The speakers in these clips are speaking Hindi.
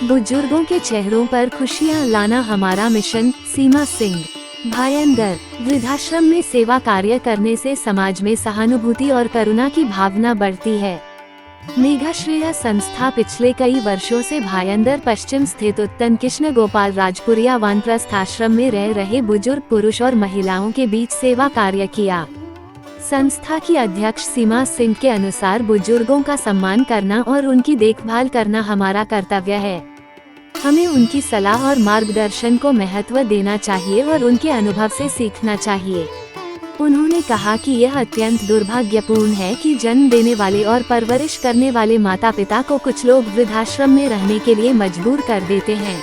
बुजुर्गों के चेहरों पर खुशियां लाना हमारा मिशन। सीमा सिंह, भायंदर। वृद्धाश्रम में सेवा कार्य करने से समाज में सहानुभूति और करुणा की भावना बढ़ती है। मेघाश्रेया संस्था पिछले कई वर्षों से भायंदर पश्चिम स्थित उत्तन कृष्ण गोपाल राजपुरिया वानप्रस्थ आश्रम में रह रहे बुजुर्ग पुरुष और महिलाओं के बीच सेवा कार्य किया। संस्था की अध्यक्ष सीमा सिंह के अनुसार बुजुर्गों का सम्मान करना और उनकी देखभाल करना हमारा कर्तव्य है। हमें उनकी सलाह और मार्गदर्शन को महत्व देना चाहिए और उनके अनुभव से सीखना चाहिए। उन्होंने कहा कि यह अत्यंत दुर्भाग्यपूर्ण है कि जन्म देने वाले और परवरिश करने वाले माता पिता को कुछ लोग वृद्धाश्रम में रहने के लिए मजबूर कर देते हैं।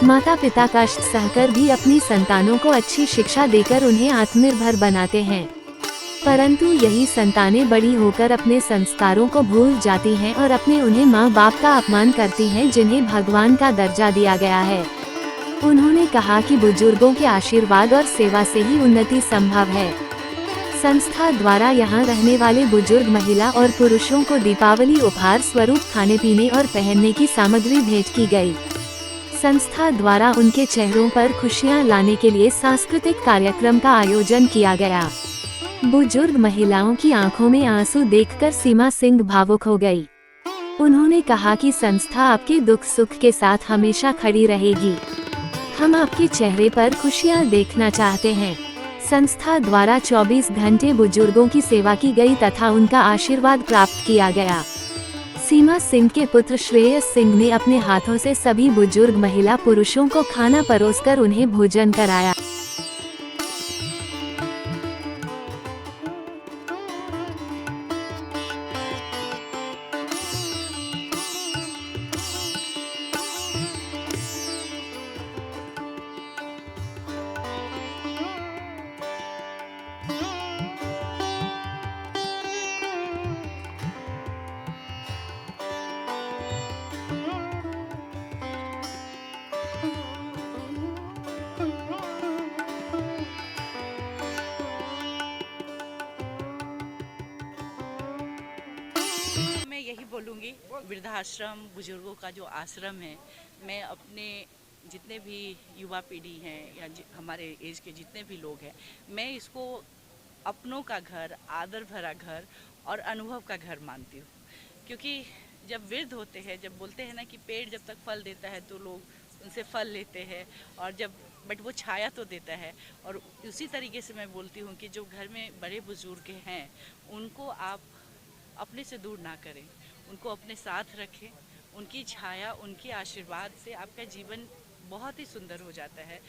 माता पिता कष्ट सहकर भी अपनी संतानों को अच्छी शिक्षा देकर उन्हें आत्मनिर्भर बनाते हैं, परंतु यही संतानें बड़ी होकर अपने संस्कारों को भूल जाती हैं और अपने उन्हें माँ बाप का अपमान करती हैं जिन्हें भगवान का दर्जा दिया गया है। उन्होंने कहा कि बुजुर्गों के आशीर्वाद और सेवा से ही उन्नति संभव है। संस्था द्वारा यहाँ रहने वाले बुजुर्ग महिला और पुरुषों को दीपावली उपहार स्वरूप खाने पीने और पहनने की सामग्री भेंट की गई। संस्था द्वारा उनके चेहरों पर खुशियाँ लाने के लिए सांस्कृतिक कार्यक्रम का आयोजन किया गया। बुजुर्ग महिलाओं की आंखों में आंसू देखकर सीमा सिंह भावुक हो गई। उन्होंने कहा कि संस्था आपके दुख सुख के साथ हमेशा खड़ी रहेगी। हम आपके चेहरे पर खुशियां देखना चाहते हैं। संस्था द्वारा 24 घंटे बुजुर्गों की सेवा की गई तथा उनका आशीर्वाद प्राप्त किया गया। सीमा सिंह के पुत्र श्रेयस सिंह ने अपने हाथों से सभी बुजुर्ग महिला पुरुषों को खाना परोसकर उन्हें भोजन कराया। मैं यही बोलूँगी, वृद्धाश्रम बुजुर्गों का जो आश्रम है, मैं अपने जितने भी युवा पीढ़ी हैं या हमारे एज के जितने भी लोग हैं, मैं इसको अपनों का घर, आदर भरा घर और अनुभव का घर मानती हूँ। क्योंकि जब वृद्ध होते हैं, जब बोलते हैं ना कि पेड़ जब तक फल देता है तो लोग उनसे फल लेते हैं, और बट वो छाया तो देता है। और उसी तरीके से मैं बोलती हूँ कि जो घर में बड़े बुजुर्ग हैं उनको आप अपने से दूर ना करें, उनको अपने साथ रखें। उनकी छाया, उनके आशीर्वाद से आपका जीवन बहुत ही सुंदर हो जाता है।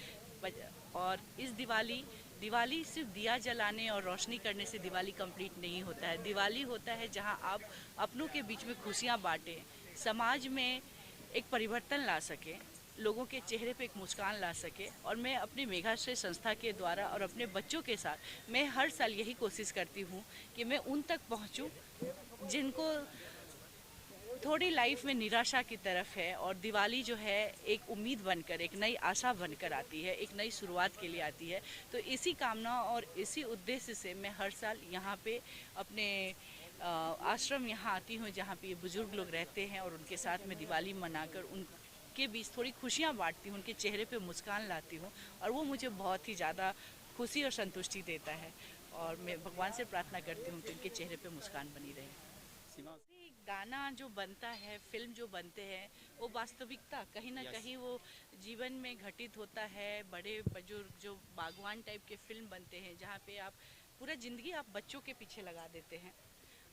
और इस दिवाली सिर्फ दिया जलाने और रोशनी करने से दिवाली कंप्लीट नहीं होता है। दिवाली होता है जहां आप अपनों के बीच में खुशियां बांटें, समाज में एक परिवर्तन ला सकें, लोगों के चेहरे पे एक मुस्कान ला सके। और मैं अपनी मेघाश्रय संस्था के द्वारा और अपने बच्चों के साथ मैं हर साल यही कोशिश करती हूँ कि मैं उन तक पहुँचूँ जिनको थोड़ी लाइफ में निराशा की तरफ है, और दिवाली जो है एक उम्मीद बनकर, एक नई आशा बनकर आती है, एक नई शुरुआत के लिए आती है। तो इसी कामना और इसी उद्देश्य से मैं हर साल यहाँ पे अपने आश्रम यहाँ आती हूँ जहाँ पे बुजुर्ग लोग रहते हैं, और उनके साथ में दिवाली मनाकर उनके बीच थोड़ी खुशियाँ बांटती हूँ, उनके चेहरे पे मुस्कान लाती हूँ, और वो मुझे बहुत ही ज़्यादा खुशी और संतुष्टि देता है। और मैं भगवान से प्रार्थना करती हूँ कि उनके चेहरे पे मुस्कान बनी रहे। गाना जो बनता है, फिल्म जो बनते हैं, वो वास्तविकता कहीं ना कहीं वो जीवन में घटित होता है। बड़े बुजुर्ग जो बागवान टाइप के फिल्म बनते हैं जहाँ पे आप पूरा ज़िंदगी आप बच्चों के पीछे लगा देते हैं,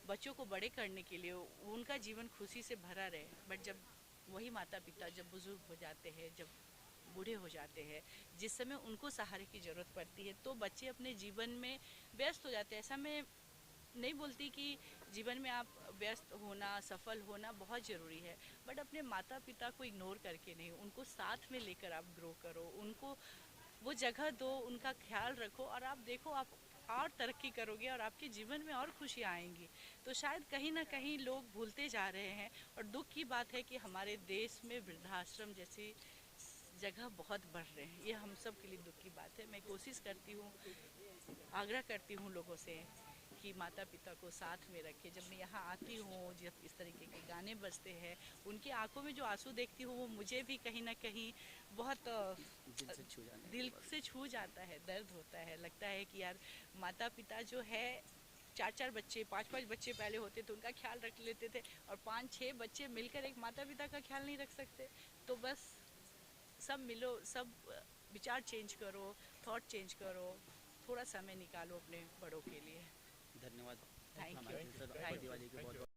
बच्चों को बड़े करने के लिए, उनका जीवन खुशी से भरा रहे। बट जब वही माता पिता जब बुजुर्ग हो जाते हैं, जब बूढ़े हो जाते हैं, जिस समय उनको सहारे की ज़रूरत पड़ती है, तो बच्चे अपने जीवन में व्यस्त हो जाते हैं। ऐसा मैं नहीं बोलती कि जीवन में आप व्यस्त होना, सफल होना बहुत ज़रूरी है, बट अपने माता पिता को इग्नोर करके नहीं, उनको साथ में लेकर आप ग्रो करो, उनको वो जगह दो, उनका ख्याल रखो, और आप देखो आप और तरक्की करोगे और आपके जीवन में और खुशियाँ आएंगी। तो शायद कहीं ना कहीं लोग भूलते जा रहे हैं, और दुख की बात है कि हमारे देश में वृद्धाश्रम जैसी जगह बहुत बढ़ रहे हैं। ये हम सब के लिए दुख की बात है। मैं कोशिश करती हूँ, आग्रह करती हूँ लोगों से कि माता पिता को साथ में रखे। जब मैं यहाँ आती हूँ, जब इस तरीके के गाने बजते हैं, उनकी आंखों में जो आंसू देखती हूँ वो मुझे भी कहीं ना कहीं बहुत दिल से छू जाता है, दर्द होता है। लगता है कि यार माता पिता जो है, 4-4 बच्चे 5-5 बच्चे पहले होते तो उनका ख्याल रख लेते थे, और 5-6 बच्चे मिलकर एक माता पिता का ख्याल नहीं रख सकते। तो बस सब मिलो, सब विचार चेंज करो, थॉट चेंज करो, थोड़ा समय निकालो अपने बड़ों के लिए। धन्यवाद। थैंक हमारे यू। दिवाली के बहुत